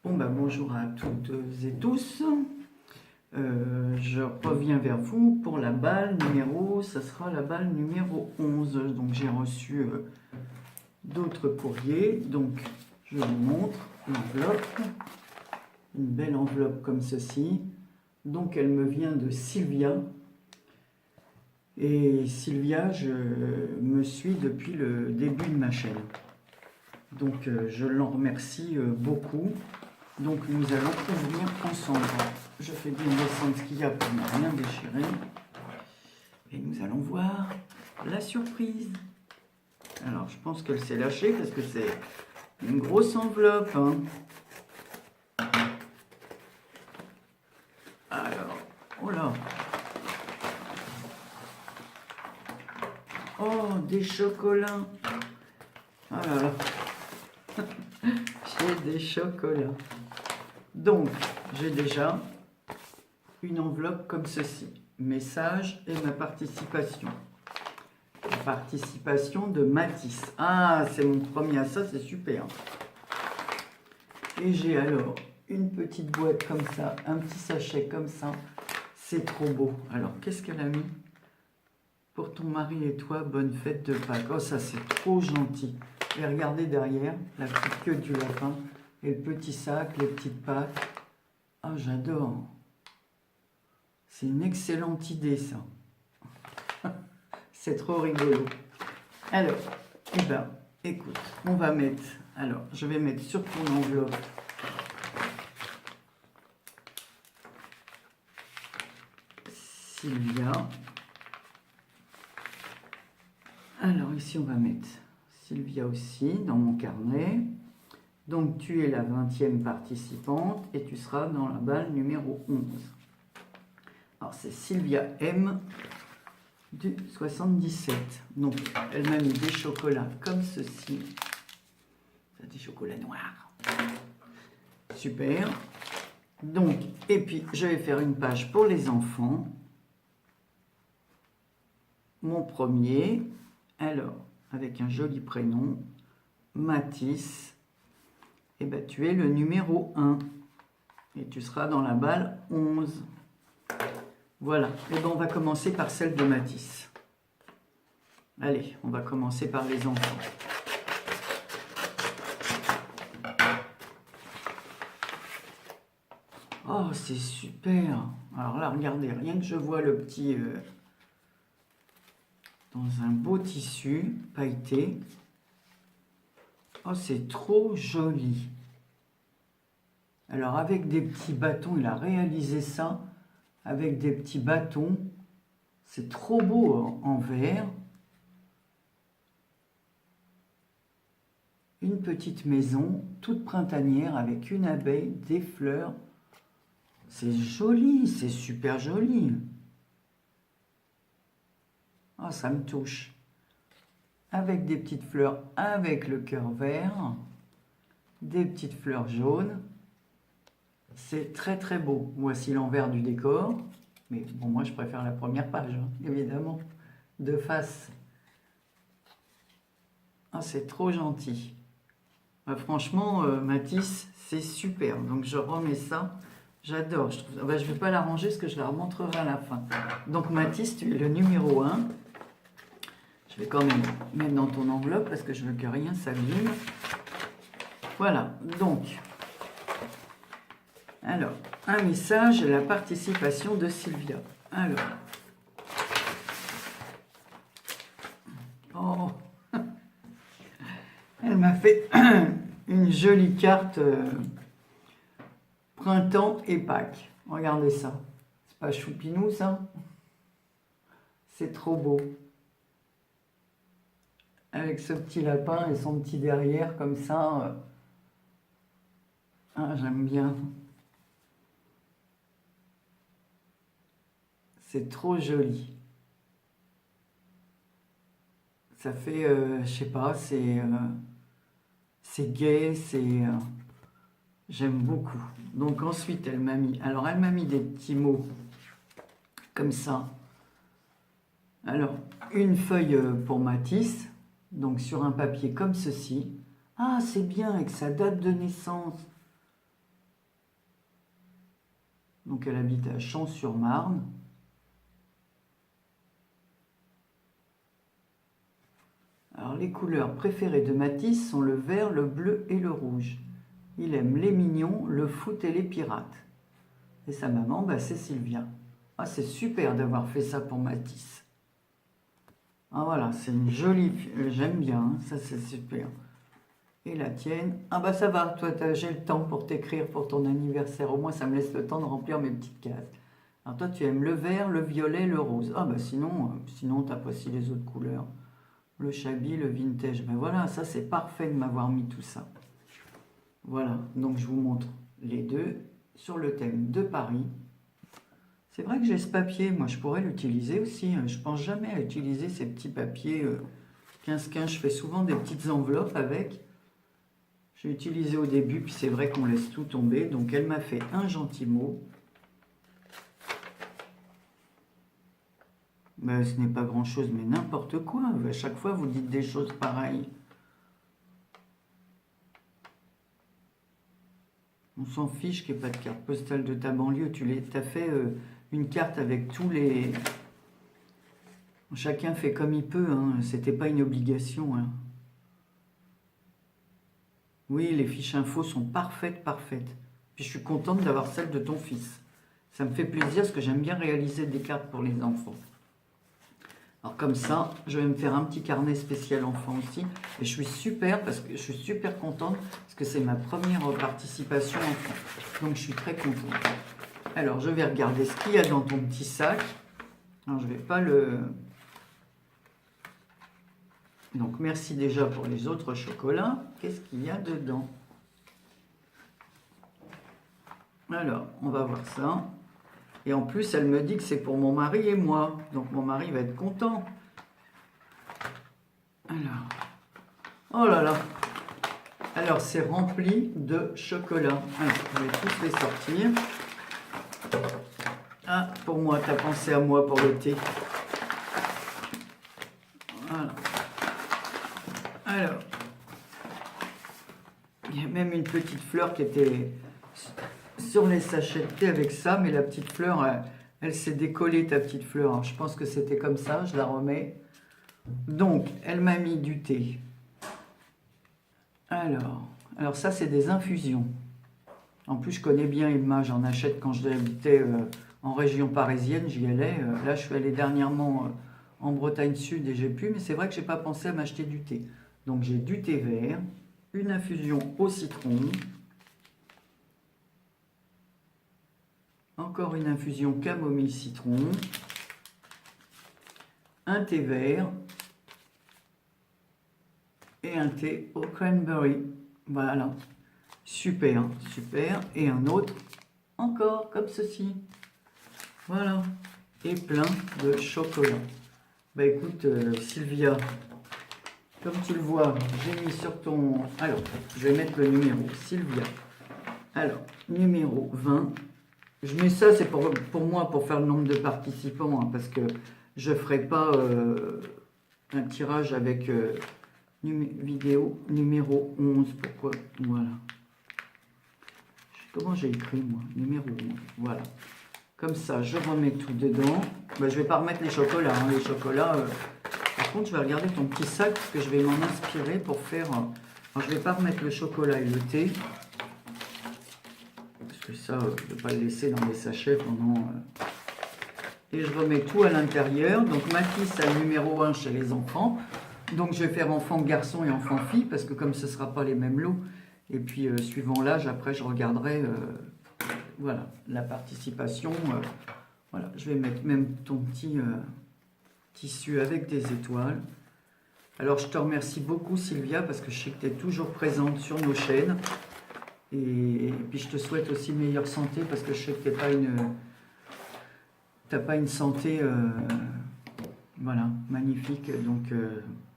Bon, ben, bonjour à toutes et tous. Je reviens vers vous pour la balle numéro, ça sera la balle numéro 11. Donc j'ai reçu d'autres courriers. Donc je vous montre l'enveloppe. Une belle enveloppe comme ceci. Donc elle me vient de Sylvia. Et Sylvia, je me suis depuis le début de ma chaîne. Donc je l'en remercie beaucoup. Donc nous allons ouvrir ensemble. Je fais bien descendre ce qu'il y a pour ne rien déchirer. Et nous allons voir la surprise. Alors je pense qu'elle s'est lâchée parce que c'est une grosse enveloppe. Hein. Alors, oh là. Oh, des chocolats. Oh là là. J'ai des chocolats. Donc, j'ai déjà une enveloppe comme ceci. Message et ma participation. La participation de Matisse. Ah, c'est mon premier à ça, c'est super. Et j'ai alors une petite boîte comme ça, un petit sachet comme ça. C'est trop beau. Alors, qu'est-ce qu'elle a mis? Pour ton mari et toi, bonne fête de Pâques. Oh, ça, c'est trop gentil. Et regardez derrière, la petite queue du lapin. Et le petit sac, les petites pattes. Ah, oh, j'adore. C'est une excellente idée, ça. C'est trop rigolo. Alors, eh ben, écoute, on va mettre... Alors, je vais mettre sur ton enveloppe Sylvia. Alors, ici, on va mettre Sylvia aussi dans mon carnet. Donc, tu es la 20e participante et tu seras dans la balle numéro 11. Alors, c'est Sylvia M du 77. Donc, elle m'a mis des chocolats comme ceci. C'est des chocolats noirs. Super. Donc, et puis, je vais faire une page pour les enfants. Mon premier, alors, avec un joli prénom, Matisse. Et bien, tu es le numéro 1. Et tu seras dans la balle 11. Voilà. Et bien, on va commencer par celle de Matisse. Allez, on va commencer par les enfants. Oh, c'est super. Alors là, regardez, rien que je vois le petit... dans un beau tissu pailleté. Oh, c'est trop joli. Alors, avec des petits bâtons, il a réalisé ça avec des petits bâtons. C'est trop beau en vert. Une petite maison, toute printanière, avec une abeille, des fleurs. C'est joli, c'est super joli. Oh, ça me touche. Avec des petites fleurs, avec le cœur vert, des petites fleurs jaunes. C'est très très beau. Voici l'envers du décor. Mais bon, moi je préfère la première page, hein, évidemment. De face. Ah, c'est trop gentil. Franchement, Matisse, c'est super. Donc je remets ça. J'adore. Je ne vais pas la ranger parce que je la remontrerai à la fin. Donc Matisse, tu es le numéro 1. Je vais quand même mettre dans ton enveloppe parce que je veux que rien s'abîme. Voilà. Donc, alors, un message et la participation de Sylvia. Alors. Oh. Elle m'a fait une jolie carte printemps et Pâques. Regardez ça. C'est pas choupinou, ça? C'est trop beau. Avec ce petit lapin et son petit derrière, comme ça. Ah, j'aime bien. C'est trop joli. Ça fait, je sais pas, c'est gai, j'aime beaucoup. Donc ensuite, elle m'a mis, alors elle m'a mis des petits mots comme ça. Alors, une feuille pour Matisse, donc sur un papier comme ceci. Ah, c'est bien, avec sa date de naissance. Donc elle habite à Champs-sur-Marne. Alors les couleurs préférées de Matisse sont le vert, le bleu et le rouge. Il aime les mignons, le foot et les pirates. Et sa maman, bah, c'est Sylvia. Ah, c'est super d'avoir fait ça pour Matisse. Ah voilà, c'est une jolie... J'aime bien, hein, ça c'est super. Et la tienne? Ah bah ça va, toi j'ai le temps pour t'écrire pour ton anniversaire. Au moins ça me laisse le temps de remplir mes petites cases. Alors toi tu aimes le vert, le violet, le rose. Ah bah sinon t'apprécies les autres couleurs. Le chablis, le vintage. Ben voilà, ça c'est parfait de m'avoir mis tout ça. Voilà, donc je vous montre les deux sur le thème de Paris. C'est vrai que j'ai ce papier, moi je pourrais l'utiliser aussi. Je pense jamais à utiliser ces petits papiers 15-15. Je fais souvent des petites enveloppes avec. J'ai utilisé au début, puis c'est vrai qu'on laisse tout tomber. Donc elle m'a fait un gentil mot. Ben, ce n'est pas grand chose, mais n'importe quoi. À chaque fois, vous dites des choses pareilles. On s'en fiche qu'il n'y ait pas de carte postale de ta banlieue. Tu as fait une carte avec tous les... Chacun fait comme il peut. Hein. C'était pas une obligation. Hein. Oui, les fiches infos sont parfaites, parfaites. Puis je suis contente d'avoir celle de ton fils. Ça me fait plaisir parce que j'aime bien réaliser des cartes pour les enfants. Alors comme ça, je vais me faire un petit carnet spécial enfant aussi. Et je suis super contente parce que c'est ma première participation enfant. Donc je suis très contente. Alors je vais regarder ce qu'il y a dans ton petit sac. Alors je vais pas le... Donc merci déjà pour les autres chocolats. Qu'est-ce qu'il y a dedans? Alors on va voir ça. Et en plus, elle me dit que c'est pour mon mari et moi. Donc mon mari va être content. Alors, oh là là. Alors c'est rempli de chocolat. Alors, je vais tous les sortir. Ah, pour moi, tu as pensé à moi pour le thé. Voilà. Alors, il y a même une petite fleur qui était sur les sachets de thé avec ça, mais la petite fleur, elle s'est décollée, ta petite fleur. Alors, je pense que c'était comme ça, je la remets. Donc, elle m'a mis du thé. Alors ça, c'est des infusions. En plus, je connais bien Emma, j'en achète quand j'habitais en région parisienne, j'y allais. Là, je suis allée dernièrement en Bretagne Sud et j'ai pu, mais c'est vrai que je n'ai pas pensé à m'acheter du thé. Donc, j'ai du thé vert, une infusion au citron, encore une infusion camomille citron, un thé vert et un thé au cranberry. Voilà, super, super. Et un autre, encore comme ceci. Voilà, et plein de chocolat. Bah écoute, Sylvia, comme tu le vois, j'ai mis sur ton... Alors, je vais mettre le numéro, Sylvia. Alors, numéro 20. Je mets ça, c'est pour moi, pour faire le nombre de participants, hein, parce que je ne ferai pas un tirage avec vidéo numéro 11. Pourquoi? Voilà. Comment j'ai écrit, moi? Numéro 11. Voilà. Comme ça, je remets tout dedans. Ben, je ne vais pas remettre les chocolats. Hein. Les chocolats, par contre, je vais regarder ton petit sac, parce que je vais m'en inspirer pour faire... Alors, je ne vais pas remettre le chocolat et le thé. Parce que ça, je ne vais pas le laisser dans les sachets pendant... Et je remets tout à l'intérieur. Donc, Matisse a le numéro 1 chez les enfants. Donc, je vais faire enfant garçon et enfant fille, parce que comme ce ne sera pas les mêmes lots, et puis suivant l'âge, après, je regarderai voilà, la participation. Voilà, je vais mettre même ton petit tissu avec des étoiles. Alors, je te remercie beaucoup, Sylvia, parce que je sais que tu es toujours présente sur nos chaînes. Et puis, je te souhaite aussi meilleure santé, parce que je sais que tu n'as pas une santé voilà, magnifique. Donc,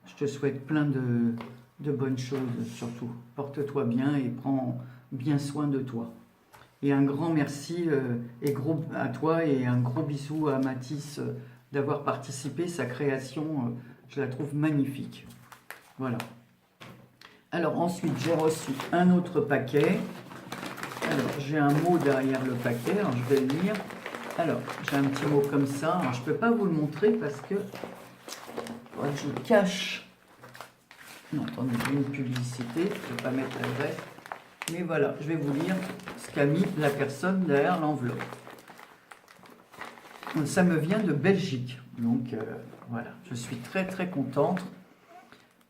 je te souhaite plein de bonnes choses, surtout. Porte-toi bien et prends bien soin de toi. Et un grand merci à toi et un gros bisou à Matisse d'avoir participé. Sa création, je la trouve magnifique. Voilà. Alors ensuite, j'ai reçu un autre paquet. Alors, j'ai un mot derrière le paquet, alors je vais le lire. Alors, j'ai un petit mot comme ça. Alors, je ne peux pas vous le montrer parce que faudrait que je cache. Non, attendez, j'ai une publicité. Je ne vais pas mettre l'adresse. Mais voilà, je vais vous lire ce qu'a mis la personne derrière l'enveloppe. Ça me vient de Belgique. Donc, voilà, je suis très très contente.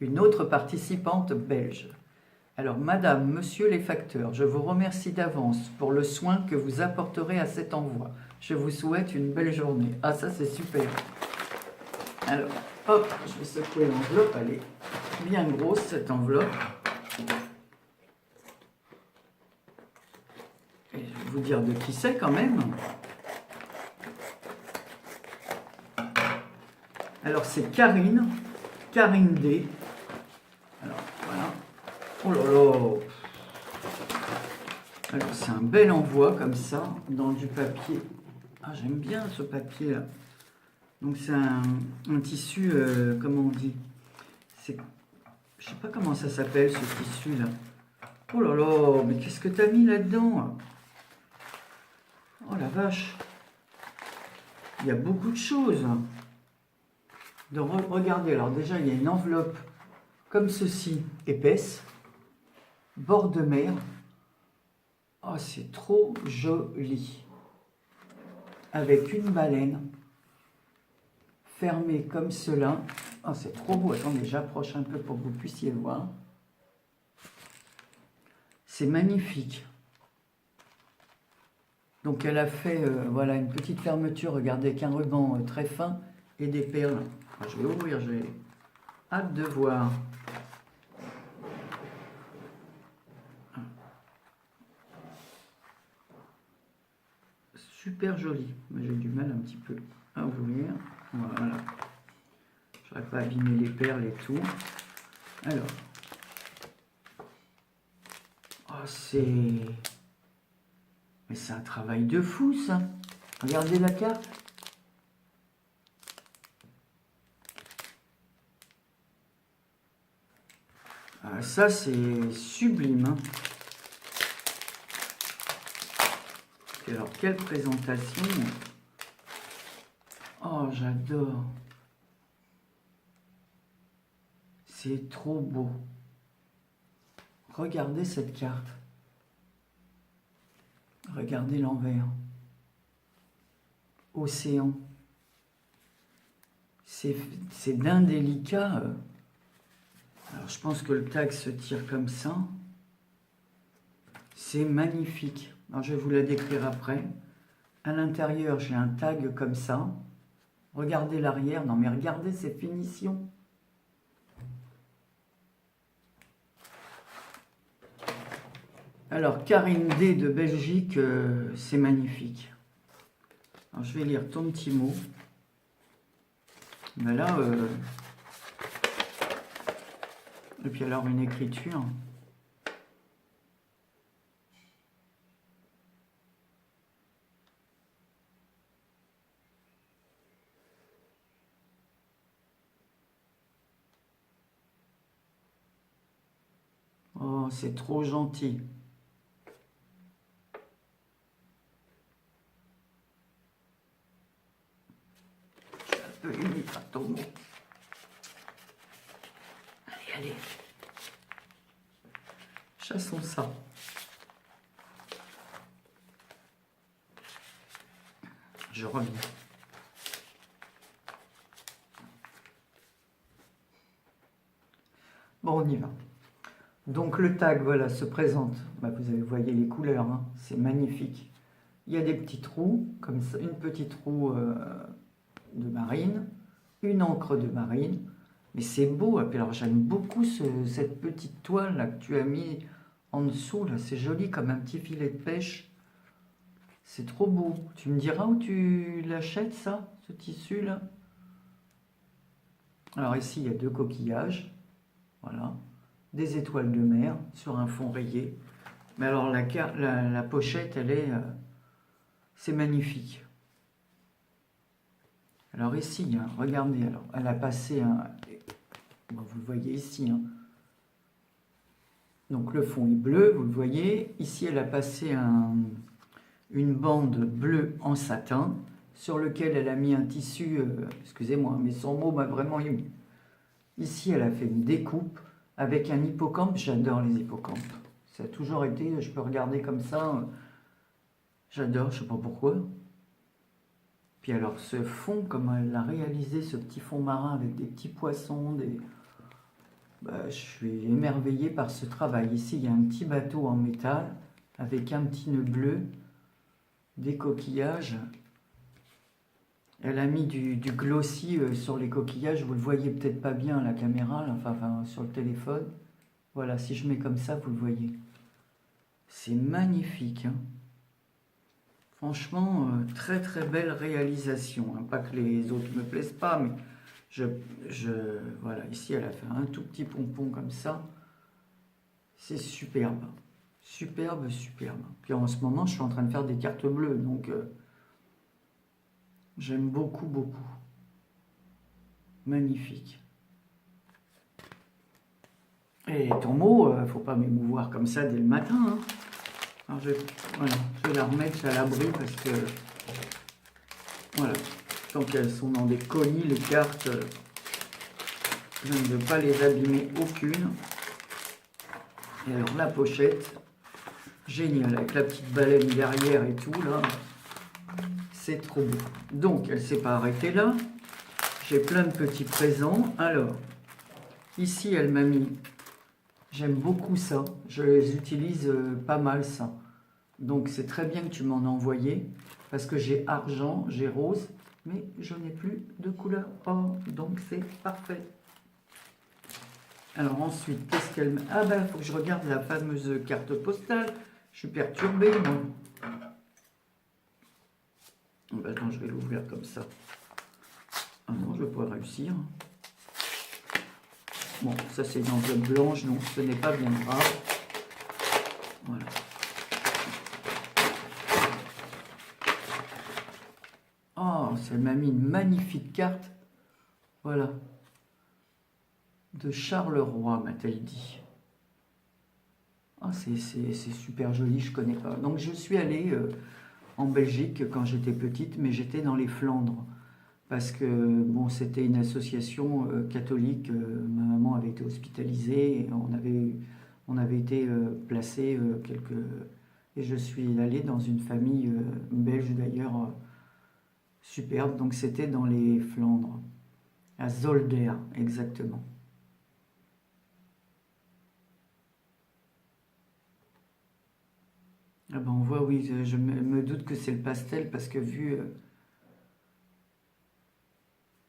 Une autre participante belge. Alors, Madame, Monsieur les facteurs, je vous remercie d'avance pour le soin que vous apporterez à cet envoi. Je vous souhaite une belle journée. Ah, ça, c'est super. Alors, hop, je vais secouer l'enveloppe. Elle est bien grosse, cette enveloppe. Et je vais vous dire de qui c'est quand même. Alors, c'est Karine D. Alors, voilà. Oh là là. Alors, c'est un bel envoi comme ça, dans du papier. Ah, j'aime bien ce papier-là. Donc, c'est un tissu, comment on dit? Je sais pas comment ça s'appelle, ce tissu-là. Oh là là, mais qu'est-ce que t'as mis là-dedans? Oh la vache. Il y a beaucoup de choses. Donc, regardez, alors déjà, il y a une enveloppe comme ceci, épaisse, bord de mer. Oh, c'est trop joli. Avec une baleine fermée comme cela. Oh, c'est trop beau. Attendez, j'approche un peu pour que vous puissiez voir. C'est magnifique. Donc, elle a fait voilà, une petite fermeture, regardez, avec un ruban très fin et des perles. Je vais ouvrir, j'ai hâte de voir. Super joli. J'ai du mal un petit peu à ouvrir. Voilà. Je n'aurais pas abîmé les perles et tout. Alors. Oh, c'est... Mais c'est un travail de fou, ça. Regardez la carte. Ah, ça, c'est sublime. Hein. Et alors, quelle présentation. Oh, j'adore. C'est trop beau. Regardez cette carte. Regardez l'envers. Océan. C'est d'un délicat. Alors, je pense que le tag se tire comme ça. C'est magnifique. Alors, je vais vous la décrire après. À l'intérieur, j'ai un tag comme ça. Regardez l'arrière. Non, mais regardez ces finitions. Alors, Karine D de Belgique, c'est magnifique. Alors, je vais lire ton petit mot. Mais là, et puis alors une écriture. Oh, c'est trop gentil. Je suis un peu unie par ton mot. Allez, allez. Chassons ça. Je reviens. Bon, on y va. Donc le tag, voilà, se présente. Bah, vous voyez les couleurs, hein, c'est magnifique. Il y a des petits trous, comme ça, une petite roue de marine, une encre de marine. Mais c'est beau. Alors j'aime beaucoup cette petite toile là que tu as mis en dessous. Là, c'est joli comme un petit filet de pêche. C'est trop beau. Tu me diras où tu l'achètes ça, ce tissu là? Alors ici, il y a 2 coquillages. Voilà. Des étoiles de mer sur un fond rayé. Mais alors la pochette, elle est... c'est magnifique. Alors ici, hein, regardez, alors, elle a passé un... Bon, vous le voyez ici. Hein. Donc le fond est bleu, vous le voyez. Ici, elle a passé une bande bleue en satin sur lequel elle a mis un tissu, excusez-moi, mais son mot m'a vraiment ému. Ici, elle a fait une découpe avec un hippocampe. J'adore les hippocampes. Ça a toujours été, je peux regarder comme ça. J'adore, je ne sais pas pourquoi. Puis alors, ce fond, comme elle l'a réalisé, ce petit fond marin avec des petits poissons, je suis émerveillée par ce travail. Ici, il y a un petit bateau en métal avec un petit nœud bleu, des coquillages. Elle a mis du glossy sur les coquillages. Vous le voyez peut-être pas bien à la caméra, là, enfin sur le téléphone. Voilà, si je mets comme ça, vous le voyez. C'est magnifique. Hein. Franchement, très très belle réalisation. Hein. Pas que les autres ne me plaisent pas, mais voilà, ici elle a fait un tout petit pompon comme ça. C'est superbe. Superbe, superbe. Puis en ce moment, je suis en train de faire des cartes bleues, donc j'aime beaucoup, beaucoup. Magnifique. Et ton mot, faut pas m'émouvoir comme ça dès le matin. Hein. Alors voilà, je vais la remettre à l'abri parce que, voilà, tant qu'elles sont dans des colis, les cartes, je ne veux pas les abîmer aucune. Et alors la pochette, génial, avec la petite baleine derrière et tout, là, c'est trop beau. Donc, elle ne s'est pas arrêtée là. J'ai plein de petits présents. Alors, ici, elle m'a mis... J'aime beaucoup ça. Je les utilise pas mal, ça. Donc, c'est très bien que tu m'en as envoyé. Parce que j'ai argent, j'ai rose. Mais je n'ai plus de couleur or. Donc, c'est parfait. Alors, ensuite, qu'est-ce qu'elle m'a... Ah ben, il faut que je regarde la fameuse carte postale. Je suis perturbée, moi. Ben, attends, je vais l'ouvrir comme ça. Ah non, je vais pas réussir. Bon, ça c'est une enveloppe blanche, donc ce n'est pas bien grave. Voilà. Oh, ça m'a mis une magnifique carte. Voilà. De Charleroi, m'a-t-elle dit. Ah, c'est super joli, je connais pas. Donc je suis allée en Belgique quand j'étais petite, mais j'étais dans les Flandres. Parce que bon, c'était une association catholique. Ma maman avait été hospitalisée, et on avait été placés et je suis allée dans une famille belge d'ailleurs superbe. Donc c'était dans les Flandres, à Zolder exactement. Ah ben on voit, oui, je me doute que c'est le pastel parce que vu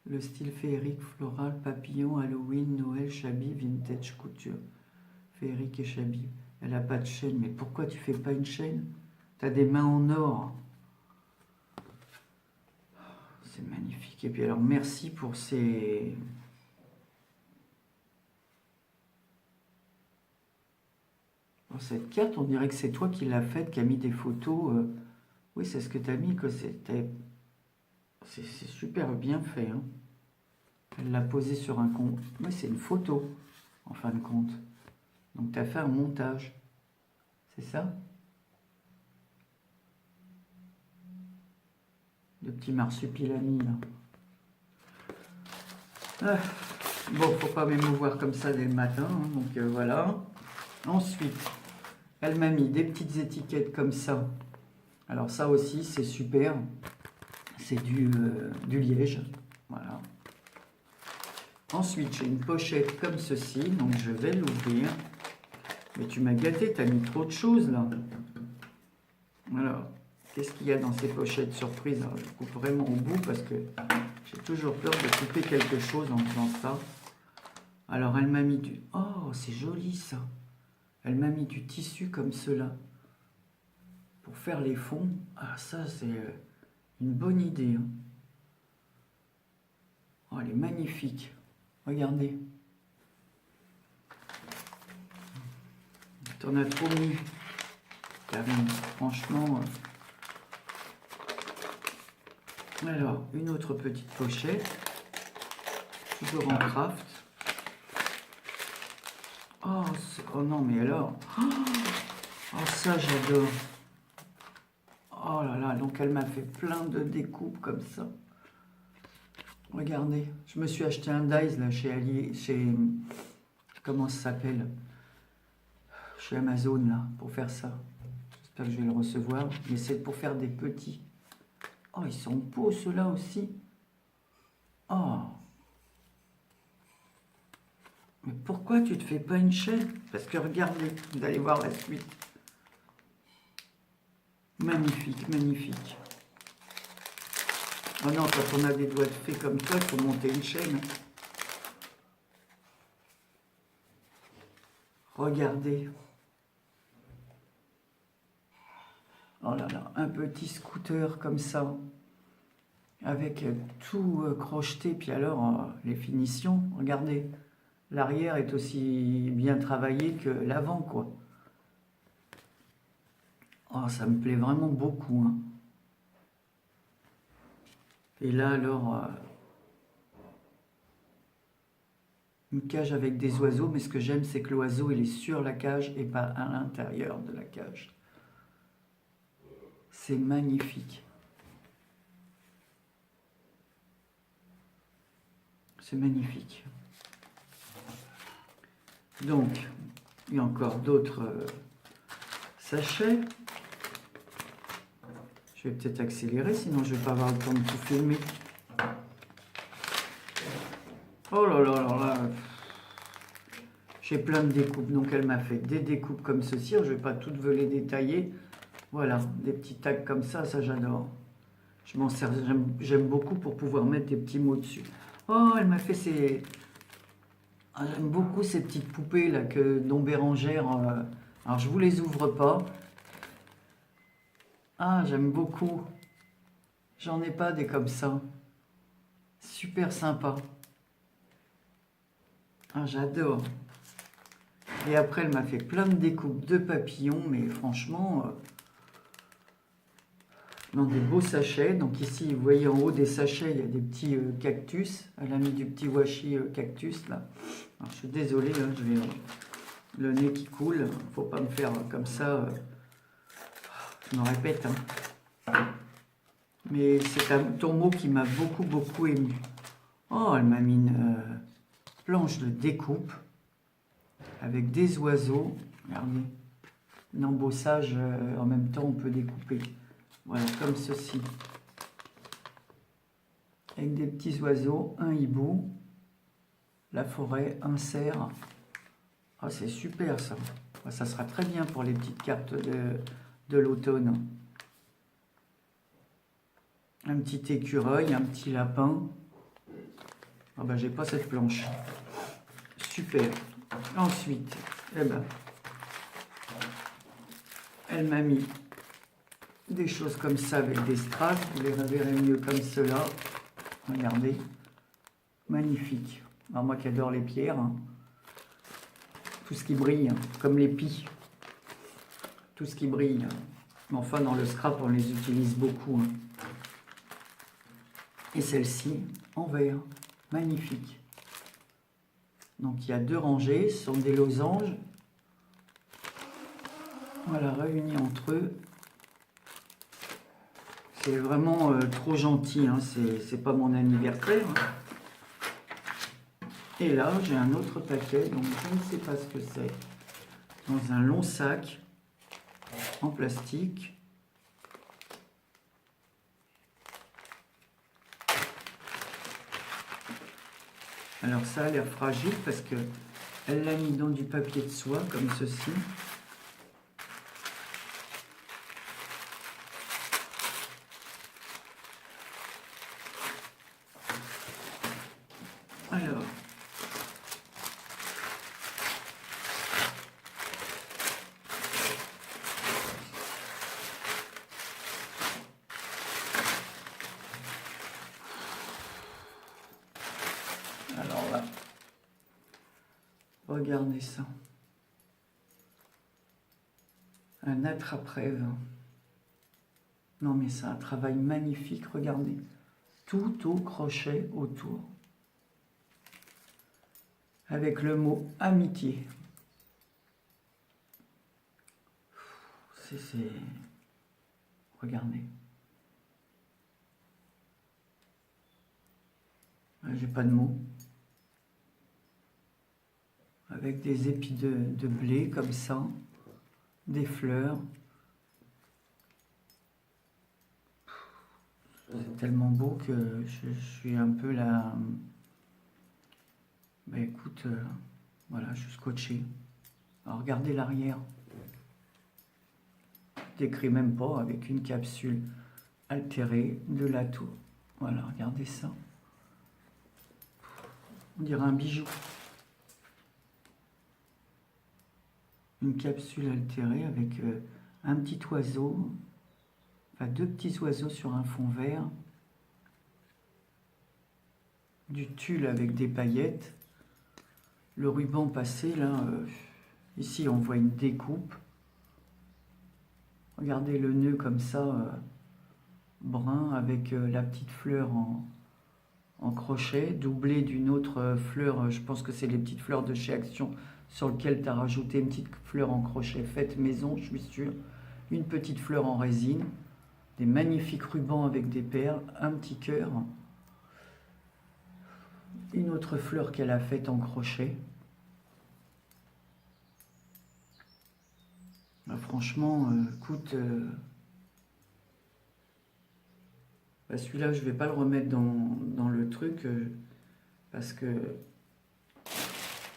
le style féerique, floral, papillon, Halloween, Noël, Shabby, vintage, couture. Féerique et Shabby. Elle n'a pas de chaîne. Mais pourquoi tu fais pas une chaîne? T'as des mains en or. C'est magnifique. Et puis alors, merci pour ces... Pour cette carte, on dirait que c'est toi qui l'as faite, qui a mis des photos. Oui, c'est ce que tu as mis, que c'était... C'est super bien fait. Hein. Elle l'a posé sur un compte. Oui, c'est une photo, en fin de compte. Donc, tu as fait un montage. C'est ça? Le petit marsupilami, là. Ah, bon, faut pas m'émouvoir comme ça dès le matin. Hein, donc, voilà. Ensuite, elle m'a mis des petites étiquettes comme ça. Alors, ça aussi, c'est super. C'est du liège. Voilà. Ensuite, j'ai une pochette comme ceci. Donc, je vais l'ouvrir. Mais tu m'as gâté, tu as mis trop de choses, là. Alors, qu'est-ce qu'il y a dans ces pochettes surprises? Alors, je coupe vraiment au bout parce que j'ai toujours peur de couper quelque chose en faisant ça. Alors, elle m'a mis du... Oh, c'est joli, ça. Elle m'a mis du tissu comme cela. Pour faire les fonds. Ah, ça, c'est une bonne idée. Hein. Oh, elle est magnifique. Regardez. T'en as trop mis, Karine. Franchement. Alors, une autre petite pochette. Toujours en craft. Oh, oh non, mais alors... Oh, ça, j'adore. Oh là là, donc elle m'a fait plein de découpes comme ça. Regardez, je me suis acheté un dies là chez Ali, chez... Comment ça s'appelle? Chez Amazon là, pour faire ça. J'espère que je vais le recevoir. Mais c'est pour faire des petits. Oh, ils sont beaux ceux-là aussi. Oh. Mais pourquoi tu te fais pas une chaîne? Parce que regardez, vous allez voir la suite. Magnifique, magnifique. Oh non, quand on a des doigts de fée comme toi, il faut monter une chaîne. Regardez. Oh là là, un petit scooter comme ça, avec tout crocheté. Puis alors, les finitions, regardez. L'arrière est aussi bien travaillé que l'avant, quoi. Oh, ça me plaît vraiment beaucoup, hein. Et là, alors, une cage avec des oiseaux, mais ce que j'aime, c'est que l'oiseau, il est sur la cage et pas à l'intérieur de la cage. C'est magnifique. C'est magnifique. Donc, il y a encore d'autres sachets. Je vais peut-être accélérer, sinon je ne vais pas avoir le temps de tout filmer. Oh là là là là. J'ai plein de découpes, donc elle m'a fait des découpes comme ceci. Je ne vais pas toutes vous les détailler. Voilà, des petits tags comme ça j'adore. Je m'en sers, j'aime beaucoup pour pouvoir mettre des petits mots dessus. Oh, elle m'a fait ces... Ah, j'aime beaucoup ces petites poupées là dont Bérangère... alors je vous les ouvre pas. Ah, j'aime beaucoup. J'en ai pas des comme ça. Super sympa. Ah, j'adore. Et après, elle m'a fait plein de découpes de papillons, mais franchement... dans des beaux sachets. Donc ici, vous voyez en haut des sachets, il y a des petits cactus. Elle a mis du petit washi cactus là. Alors, je suis désolée, hein, je vais le nez qui coule. Faut pas me faire comme ça. Je me répète. Hein. Mais c'est un tombeau qui m'a beaucoup ému. Oh, elle m'a mis une planche de découpe avec des oiseaux. Regardez, un embossage en même temps, on peut découper. Voilà, comme ceci. Avec des petits oiseaux, un hibou, la forêt, un cerf. Ah, c'est super ça. Ça sera très bien pour les petites cartes de l'automne. Un petit écureuil, un petit lapin. Ah ben, j'ai pas cette planche. Super. Ensuite, eh ben, elle m'a mis des choses comme ça avec des strass. Vous les reverrez mieux comme cela. Regardez. Magnifique. Alors moi qui adore les pierres. Hein. Tout ce qui brille, comme les pies. Tout ce qui brille. Mais enfin, dans le scrap, on les utilise beaucoup. Hein. Et celle-ci, en verre. Magnifique. Donc, il y a deux rangées. Ce sont des losanges. Voilà, réunis entre eux. C'est vraiment trop gentil. Hein. C'est pas mon anniversaire. Hein. Et là, j'ai un autre paquet. Donc, je ne sais pas ce que c'est. Dans un long sac en plastique. Alors ça a l'air fragile parce que elle l'a mis dans du papier de soie comme ceci. Alors là, regardez ça. Un attrape-rêve. Non mais c'est un travail magnifique, regardez. Tout au crochet autour. Avec le mot amitié. C'est... Regardez. J'ai pas de mots. Avec des épis de blé comme ça, des fleurs. C'est tellement beau que je suis un peu là. Ben écoute, voilà, je suis scotché. Alors regardez l'arrière. Je décris même pas avec une capsule altérée de la tour. Voilà, regardez ça. On dirait un bijou. Une capsule altérée avec un petit oiseau, enfin deux petits oiseaux sur un fond vert, du tulle avec des paillettes, le ruban passé là, ici on voit une découpe. Regardez le nœud comme ça, brun avec la petite fleur en crochet, doublée d'une autre fleur, je pense que c'est les petites fleurs de chez Action, sur lequel tu as rajouté une petite fleur en crochet faite maison, je suis sûr. Une petite fleur en résine, des magnifiques rubans avec des perles, un petit cœur, une autre fleur qu'elle a faite en crochet. Bah, franchement, écoute, bah, celui-là, je ne vais pas le remettre dans le truc parce que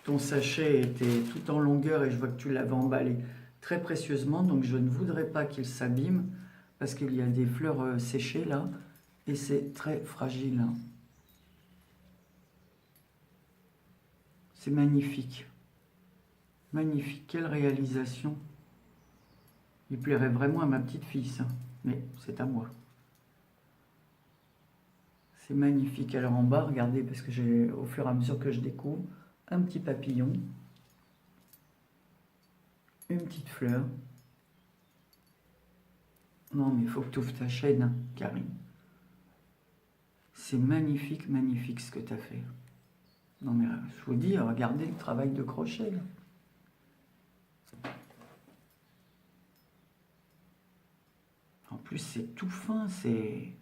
ton sachet était tout en longueur et je vois que tu l'avais emballé très précieusement, donc je ne voudrais pas qu'il s'abîme parce qu'il y a des fleurs séchées là et c'est très fragile. Hein. C'est magnifique. Magnifique, quelle réalisation. Il plairait vraiment à ma petite fille ça, mais c'est à moi. C'est magnifique. Alors en bas, regardez, parce que j'ai, au fur et à mesure que je découvre, un petit papillon, une petite fleur. Non, mais il faut que tu ouvres ta chaîne, hein, Karine. C'est magnifique, magnifique ce que tu as fait. Non, mais je vous dis, regardez le travail de crochet, là. En plus, c'est tout fin, c'est...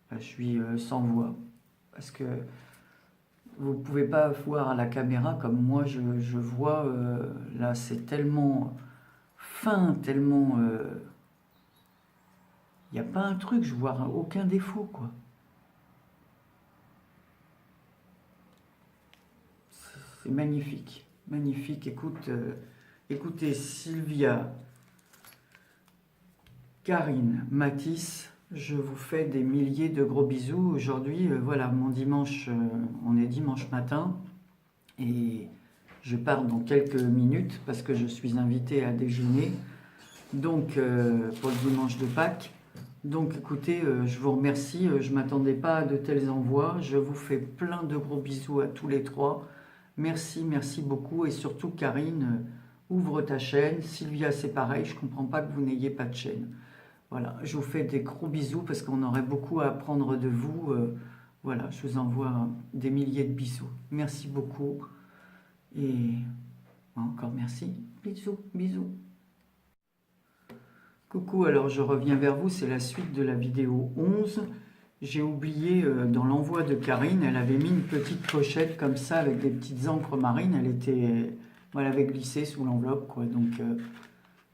Enfin, je suis sans voix, parce que vous ne pouvez pas voir à la caméra comme moi je vois, là c'est tellement fin, tellement... Il n'y a pas un truc, je vois aucun défaut, quoi. C'est magnifique, magnifique. Écoute, écoutez, Sylvia, Karine, Mathis, je vous fais des milliers de gros bisous. Aujourd'hui, voilà, mon dimanche, on est dimanche matin et je pars dans quelques minutes parce que je suis invitée à déjeuner, donc pour le dimanche de Pâques. Donc écoutez, je vous remercie, je ne m'attendais pas à de tels envois. Je vous fais plein de gros bisous à tous les trois. Merci, merci beaucoup. Et surtout, Karine, ouvre ta chaîne. Sylvia, c'est pareil, je ne comprends pas que vous n'ayez pas de chaîne. Voilà, je vous fais des gros bisous parce qu'on aurait beaucoup à apprendre de vous. Voilà, je vous envoie des milliers de bisous. Merci beaucoup. Et encore merci. Bisous, bisous. Coucou, alors je reviens vers vous, c'est la suite de la vidéo 11. J'ai oublié dans l'envoi de Karine, elle avait mis une petite pochette comme ça avec des petites encres marines. Elle avait glissé sous l'enveloppe, quoi. Donc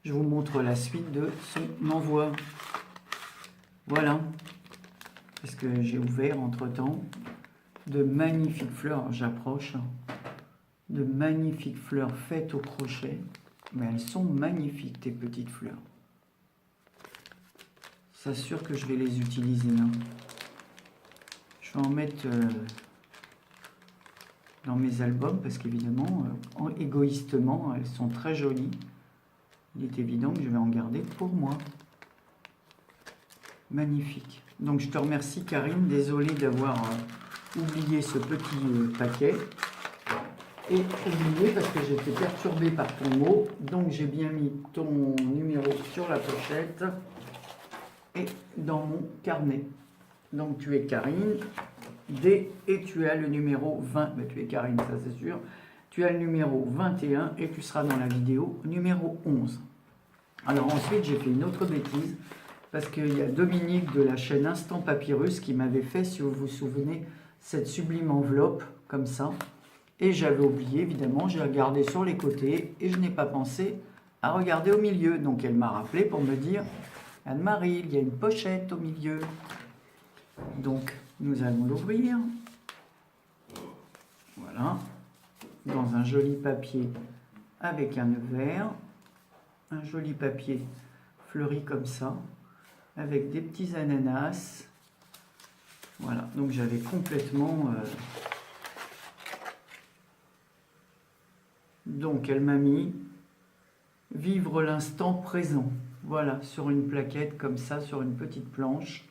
je vous montre la suite de son envoi. Voilà. Parce que j'ai ouvert entre-temps de magnifiques fleurs, j'approche, de magnifiques fleurs faites au crochet. Mais elles sont magnifiques, tes petites fleurs. C'est sûr que je vais les utiliser. Hein. Je vais en mettre dans mes albums parce qu'évidemment, égoïstement, elles sont très jolies. Il est évident que je vais en garder pour moi. Magnifique. Donc je te remercie Karine, désolée d'avoir oublié ce petit paquet. Et oublié parce que j'étais perturbée par ton mot. Donc j'ai bien mis ton numéro sur la pochette et dans mon carnet. Donc tu es Karine D et tu as le numéro 20. Mais tu es Karine, ça c'est sûr. Tu as le numéro 21 et tu seras dans la vidéo numéro 11. Alors ensuite, j'ai fait une autre bêtise parce qu'il y a Dominique de la chaîne Instant Papyrus qui m'avait fait, si vous vous souvenez, cette sublime enveloppe comme ça. Et j'avais oublié, évidemment, j'ai regardé sur les côtés et je n'ai pas pensé à regarder au milieu. Donc elle m'a rappelé pour me dire, Anne-Marie, il y a une pochette au milieu. Donc nous allons l'ouvrir. Voilà. Dans un joli papier avec un nœud vert. Un joli papier fleuri comme ça. Avec des petits ananas. Voilà. Donc j'avais complètement... Donc elle m'a mis vivre l'instant présent. Voilà, sur une plaquette comme ça, sur une petite planche.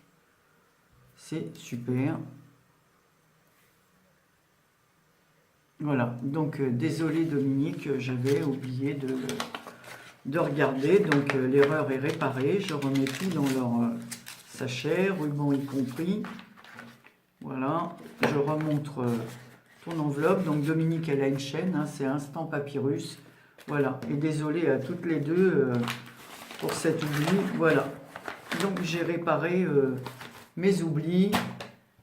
C'est super. Voilà, donc désolé Dominique, j'avais oublié de regarder. Donc l'erreur est réparée. Je remets tout dans leur sachet, ruban y compris. Voilà, je remontre ton enveloppe. Donc Dominique, elle a une chaîne, hein, c'est Instant Papyrus. Voilà, et désolé à toutes les deux pour cet oubli. Voilà, donc j'ai réparé mes oublis.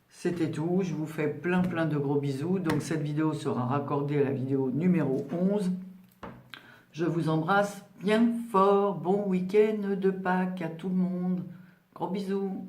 C'était tout, je vous fais plein de gros bisous. Donc cette vidéo sera raccordée à la vidéo numéro 11. Je vous embrasse bien fort. Bon week-end de Pâques à tout le monde. Gros bisous.